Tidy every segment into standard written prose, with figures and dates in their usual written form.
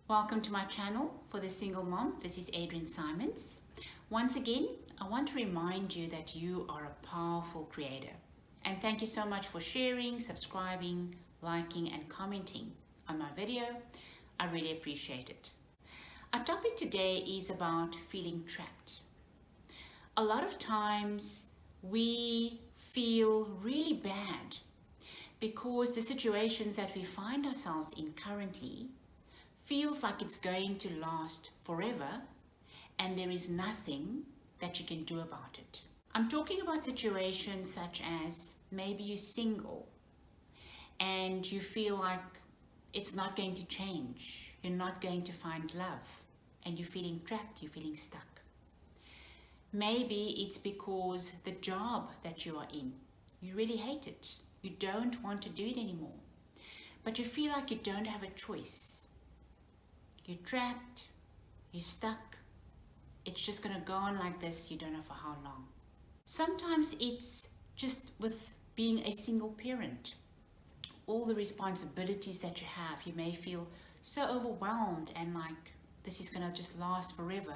Welcome to my channel for the single mom. This is Adrienne Simons. Once again, I want to remind you that you are a powerful creator. And thank you so much for sharing, subscribing, liking, and commenting on my video. I really appreciate it. Our topic today is about feeling trapped. A lot of times we feel really bad because the situations that we find ourselves in currently feels like it's going to last forever and there is nothing that you can do about it. I'm talking about situations such as maybe you're single and you feel like it's not going to change, you're not going to find love, and you're feeling trapped, you're feeling stuck. Maybe it's because the job that you are in, you really hate it. You don't want to do it anymore, but you feel like you don't have a choice. You're trapped, you're stuck. It's just going to go on like this, you don't know for how long. Sometimes it's just with being a single parent. All the responsibilities that you have, you may feel so overwhelmed and like this is going to just last forever.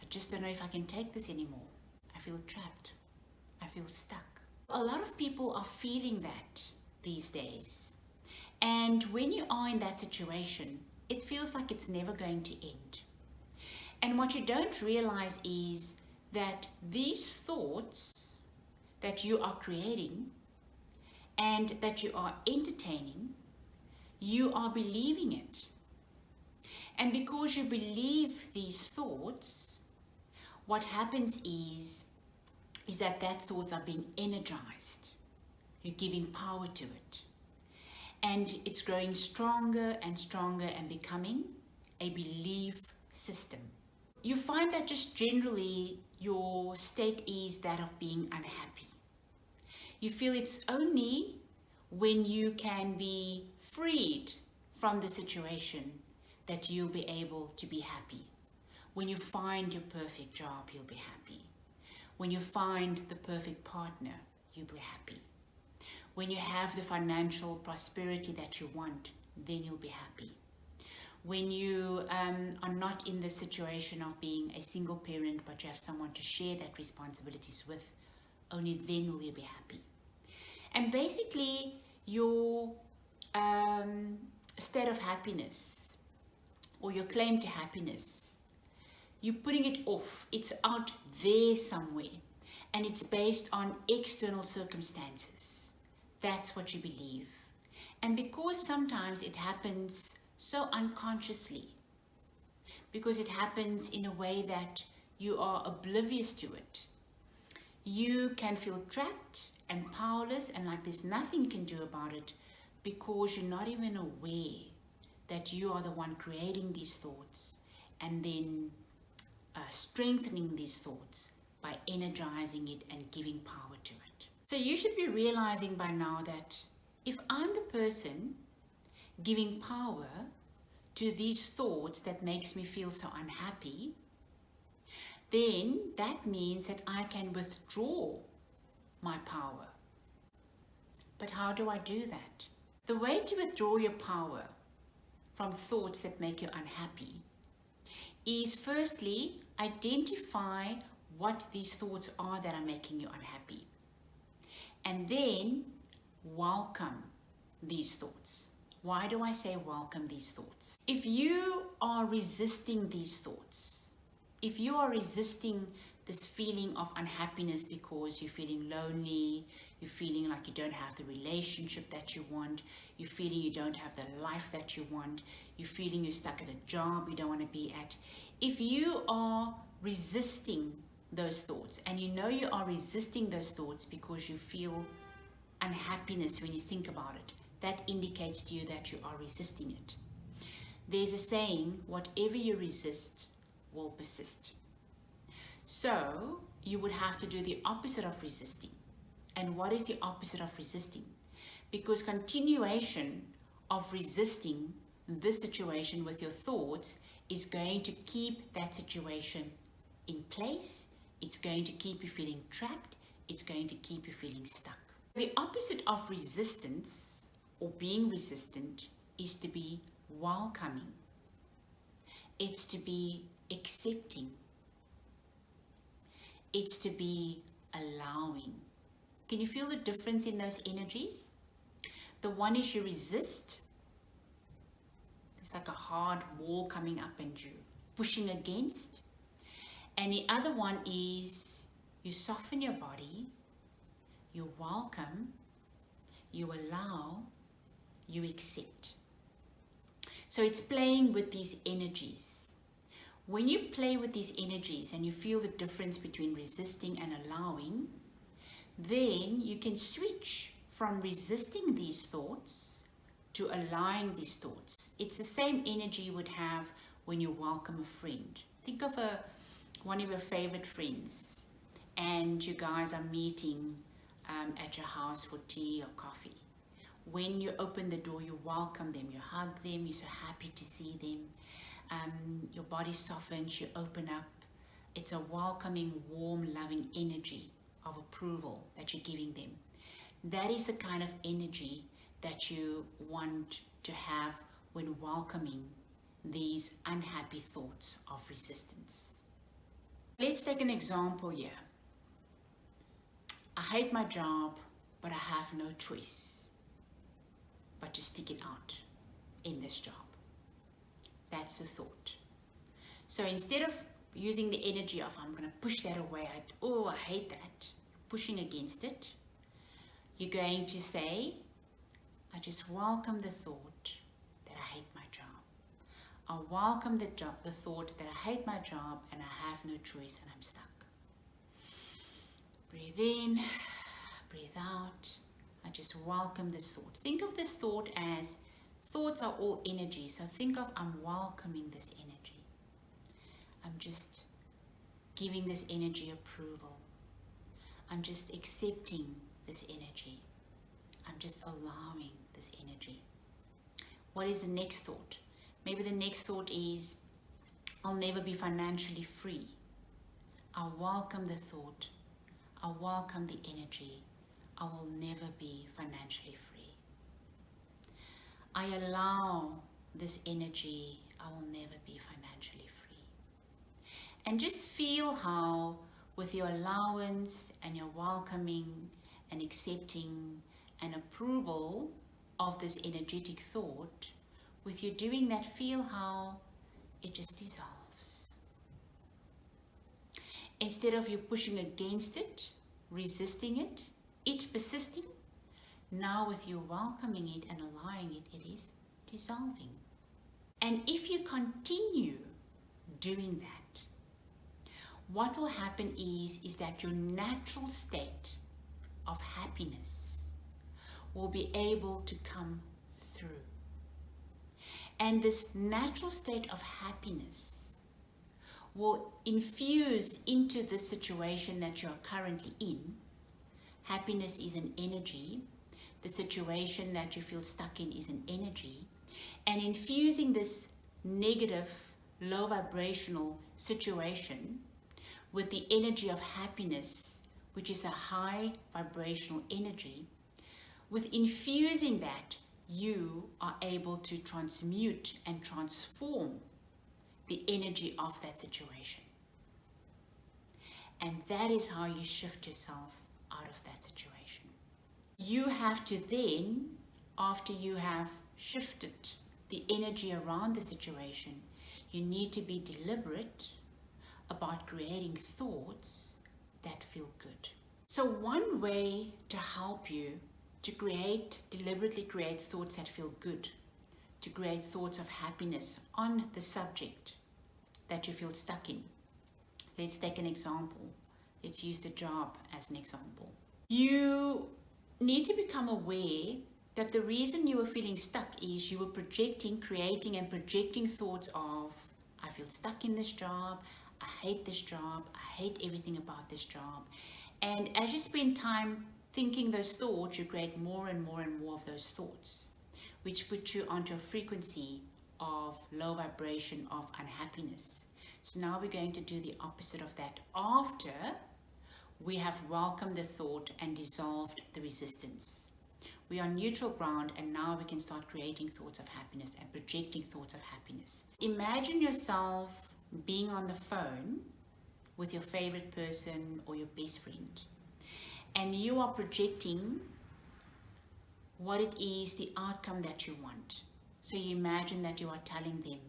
I just don't know if I can take this anymore. I feel trapped. I feel stuck. A lot of people are feeling that these days. And when you are in that situation, it feels like it's never going to end. And what you don't realize is that these thoughts that you are creating and that you are entertaining, you are believing it. And because you believe these thoughts, what happens is that thoughts are being energized. You're giving power to it. And it's growing stronger and stronger and becoming a belief system. You find that just generally your state is that of being unhappy. You feel it's only when you can be freed from the situation that you'll be able to be happy. When you find your perfect job, you'll be happy. When you find the perfect partner, you'll be happy. When you have the financial prosperity that you want, then you'll be happy. When you are not in the situation of being a single parent, but you have someone to share that responsibilities with, only then will you be happy. And basically, your state of happiness or your claim to happiness, you're putting it off. It's out there somewhere, and it's based on external circumstances. That's what you believe. And because sometimes it happens so unconsciously, because it happens in a way that you are oblivious to it, you can feel trapped and powerless and like there's nothing you can do about it because you're not even aware that you are the one creating these thoughts and then strengthening these thoughts by energizing it and giving power to it. So you should be realizing by now that if I'm the person giving power to these thoughts that makes me feel so unhappy, then that means that I can withdraw my power. But how do I do that? The way to withdraw your power from thoughts that make you unhappy is firstly identify what these thoughts are that are making you unhappy. And then welcome these thoughts. Why do I say welcome these thoughts? If you are resisting these thoughts, if you are resisting this feeling of unhappiness because you're feeling lonely, you're feeling like you don't have the relationship that you want, you're feeling you don't have the life that you want, you're feeling you're stuck at a job you don't want to be at. If you are resisting those thoughts, and you know you are resisting those thoughts because you feel unhappiness when you think about it, that indicates to you that you are resisting it. There's a saying, whatever you resist will persist. So you would have to do the opposite of resisting. And what is the opposite of resisting? Because continuation of resisting this situation with your thoughts is going to keep that situation in place. It's going to keep you feeling trapped. It's going to keep you feeling stuck. The opposite of resistance or being resistant is to be welcoming. It's to be accepting. It's to be allowing. Can you feel the difference in those energies? The one is you resist. It's like a hard wall coming up and you pushing against. And the other one is you soften your body, you welcome, you allow, you accept. So it's playing with these energies. When you play with these energies and you feel the difference between resisting and allowing, then you can switch from resisting these thoughts to allowing these thoughts. It's the same energy you would have when you welcome a friend. Think of one of your favorite friends and you guys are meeting at your house for tea or coffee. When you open the door, you welcome them, you hug them, you're so happy to see them. Your body softens, you open up. It's a welcoming, warm, loving energy of approval that you're giving them. That is the kind of energy that you want to have when welcoming these unhappy thoughts of resistance. Let's take an example here. I hate my job, but I have no choice but to stick it out in this job. That's the thought. So instead of using the energy of I'm going to push that away, I hate that, pushing against it, you're going to say, I just welcome the thought that I hate my job. I welcome the thought that I hate my job and I have no choice and I'm stuck. Breathe in, breathe out. I just welcome this thought. Think of this thought as thoughts are all energy. So think of I'm welcoming this energy. I'm just giving this energy approval. I'm just accepting this energy. I'm just allowing this energy. What is the next thought? Maybe the next thought is I'll never be financially free. I welcome the thought. I welcome the energy. I will never be financially free. I allow this energy. I will never be financially free. And just feel how with your allowance and your welcoming and accepting and approval of this energetic thought, with you doing that, feel how it just dissolves. Instead of you pushing against it, resisting it, it persisting, now with you welcoming it and allowing it, it is dissolving. And if you continue doing that, what will happen is that your natural state of happiness will be able to come through. And this natural state of happiness will infuse into the situation that you're currently in. Happiness is an energy. The situation that you feel stuck in is an energy. And infusing this negative, low vibrational situation with the energy of happiness, which is a high vibrational energy, with infusing that, you are able to transmute and transform the energy of that situation. And that is how you shift yourself out of that situation. You have to then, after you have shifted the energy around the situation, you need to be deliberate about creating thoughts that feel good. So one way to help you to deliberately create thoughts that feel good, to create thoughts of happiness on the subject that you feel stuck in. Let's take an example. Let's use the job as an example. You need to become aware that the reason you were feeling stuck is you were creating and projecting thoughts of, I feel stuck in this job, I hate this job, I hate everything about this job. And as you spend time thinking those thoughts, you create more and more and more of those thoughts, which put you onto a frequency of low vibration of unhappiness. So now we're going to do the opposite of that after we have welcomed the thought and dissolved the resistance. We are neutral ground, and now we can start creating thoughts of happiness and projecting thoughts of happiness. Imagine yourself being on the phone with your favorite person or your best friend, and you are projecting what it is, the outcome that you want. So you imagine that you are telling them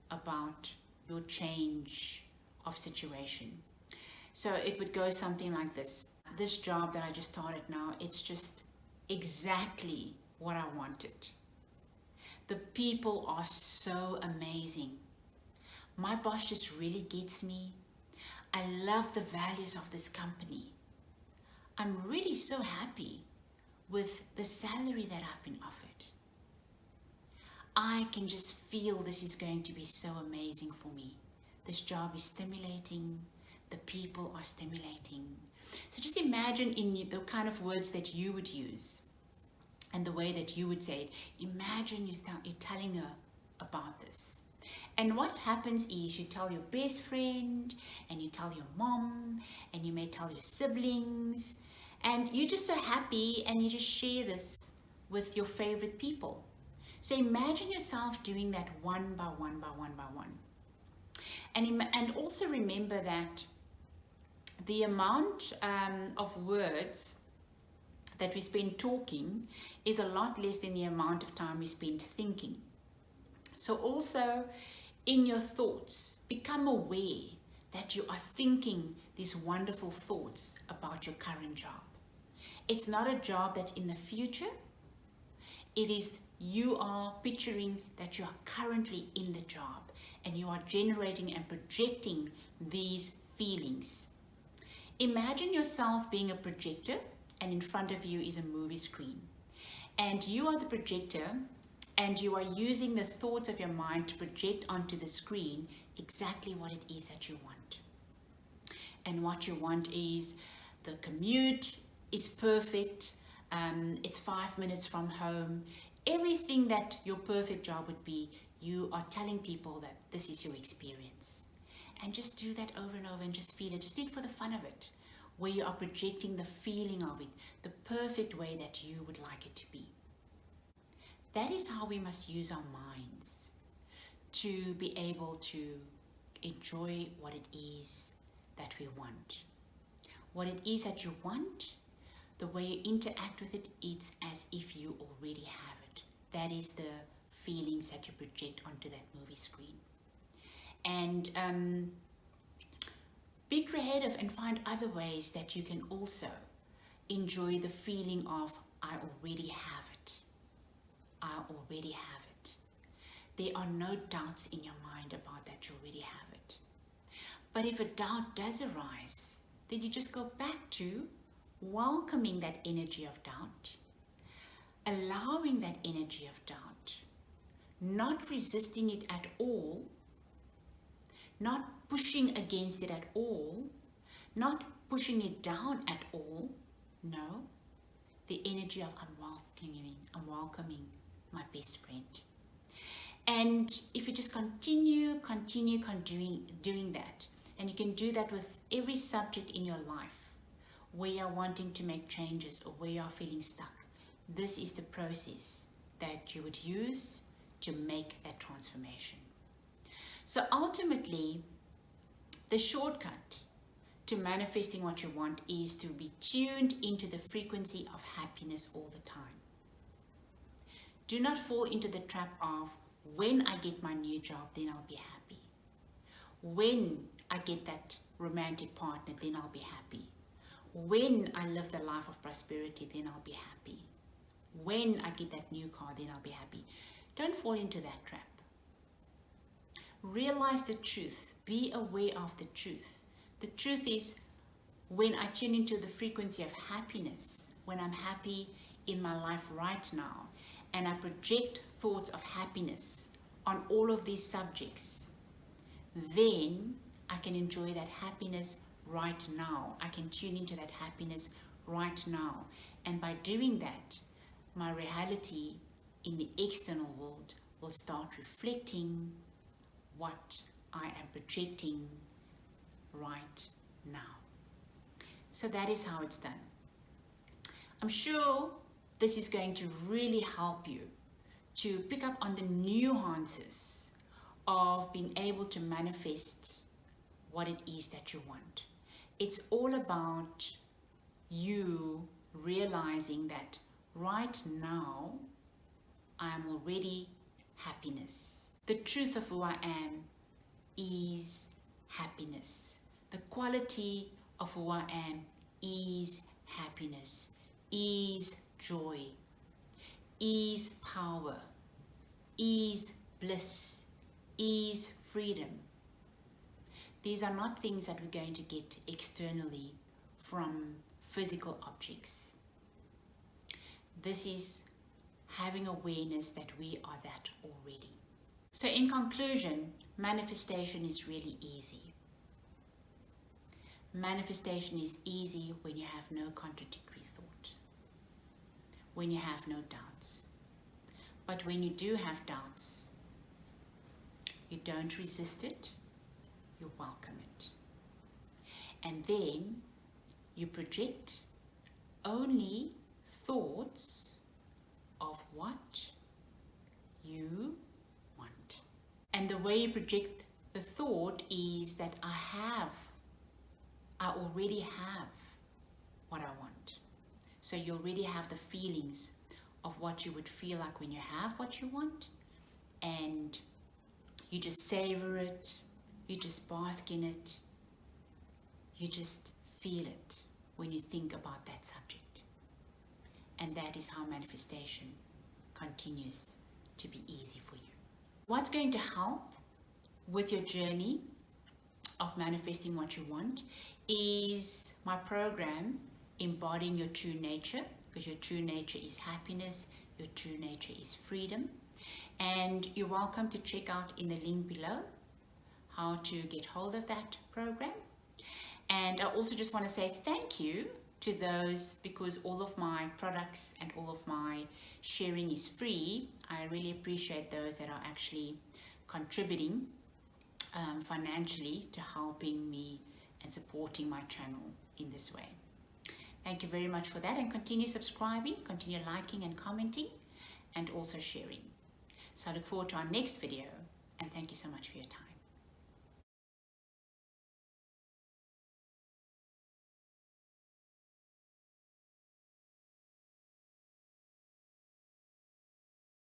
about your change of situation. So it would go something like this. This job that I just started now, it's just exactly what I wanted. The people are so amazing. My boss just really gets me. I love the values of this company. I'm really so happy with the salary that I've been offered. I can just feel this is going to be so amazing for me. This job is stimulating. The people are stimulating. So just imagine in the kind of words that you would use and the way that you would say it. Imagine you're telling her about this. And what happens is you tell your best friend, and you tell your mom, and you may tell your siblings, and you're just so happy, and you just share this with your favorite people. So imagine yourself doing that one by one by one by one. And also remember that the amount of words that we spend talking is a lot less than the amount of time we spend thinking. So also in your thoughts, become aware that you are thinking these wonderful thoughts about your current job. It's not a job that's in the future. It is you are picturing that you are currently in the job, and you are generating and projecting these feelings. Imagine yourself being a projector, and in front of you is a movie screen. And you are the projector, and you are using the thoughts of your mind to project onto the screen exactly what it is that you want. And what you want is the commute is perfect, it's 5 minutes from home. Everything that your perfect job would be, you are telling people that this is your experience. And just do that over and over and just feel it. Just do it for the fun of it, where you are projecting the feeling of it, the perfect way that you would like it to be. That is how we must use our minds to be able to enjoy what it is that we want. What it is that you want, the way you interact with it, it's as if you already have it. That is the feelings that you project onto that movie screen. And be creative and find other ways that you can also enjoy the feeling of, I already have it. I already have it. There are no doubts in your mind about that you already have it. But if a doubt does arise, then you just go back to welcoming that energy of doubt, allowing that energy of doubt, not resisting it at all, not pushing against it at all, not pushing it down at all. No, the energy of I'm welcoming my best friend. And if you just continue doing that, and you can do that with every subject in your life where you're wanting to make changes or where you're feeling stuck, this is the process that you would use to make that transformation. So ultimately, the shortcut to manifesting what you want is to be tuned into the frequency of happiness all the time. Do not fall into the trap of, when I get my new job, then I'll be happy. When I get that romantic partner, then I'll be happy. When I live the life of prosperity, then I'll be happy. When I get that new car, then I'll be happy. Don't fall into that trap. Realize the truth. Be aware of the truth. The truth is, when I tune into the frequency of happiness, when I'm happy in my life right now, and I project thoughts of happiness on all of these subjects, then I can enjoy that happiness right now. I can tune into that happiness right now. And by doing that, my reality in the external world will start reflecting what I am projecting right now. So that is how it's done. I'm sure this is going to really help you to pick up on the nuances of being able to manifest what it is that you want. It's all about you realizing that right now I am already happiness. The truth of who I am is happiness. The quality of who I am is happiness, is joy, is power, is bliss, is freedom. These are not things that we're going to get externally from physical objects. This is having awareness that we are that already. So in conclusion, manifestation is really easy. Manifestation is easy when you have no contradictory thought, when you have no doubts. But when you do have doubts, you don't resist it, you welcome it. And then you project only thoughts of what you want. And the way you project the thought is that I already have what I want. So you already have the feelings of what you would feel like when you have what you want, and you just savor it, you just bask in it, you just feel it when you think about that subject. And that is how manifestation continues to be easy for you. What's going to help with your journey of manifesting what you want is my program, Embodying Your True Nature, because your true nature is happiness, your true nature is freedom. And you're welcome to check out in the link below how to get hold of that program. And I also just want to say thank you to those, because all of my products and all of my sharing is free. I really appreciate those that are actually contributing financially to helping me and supporting my channel in this way. Thank you very much for that, and continue subscribing, continue liking and commenting, and also sharing. So I look forward to our next video, and thank you so much for your time.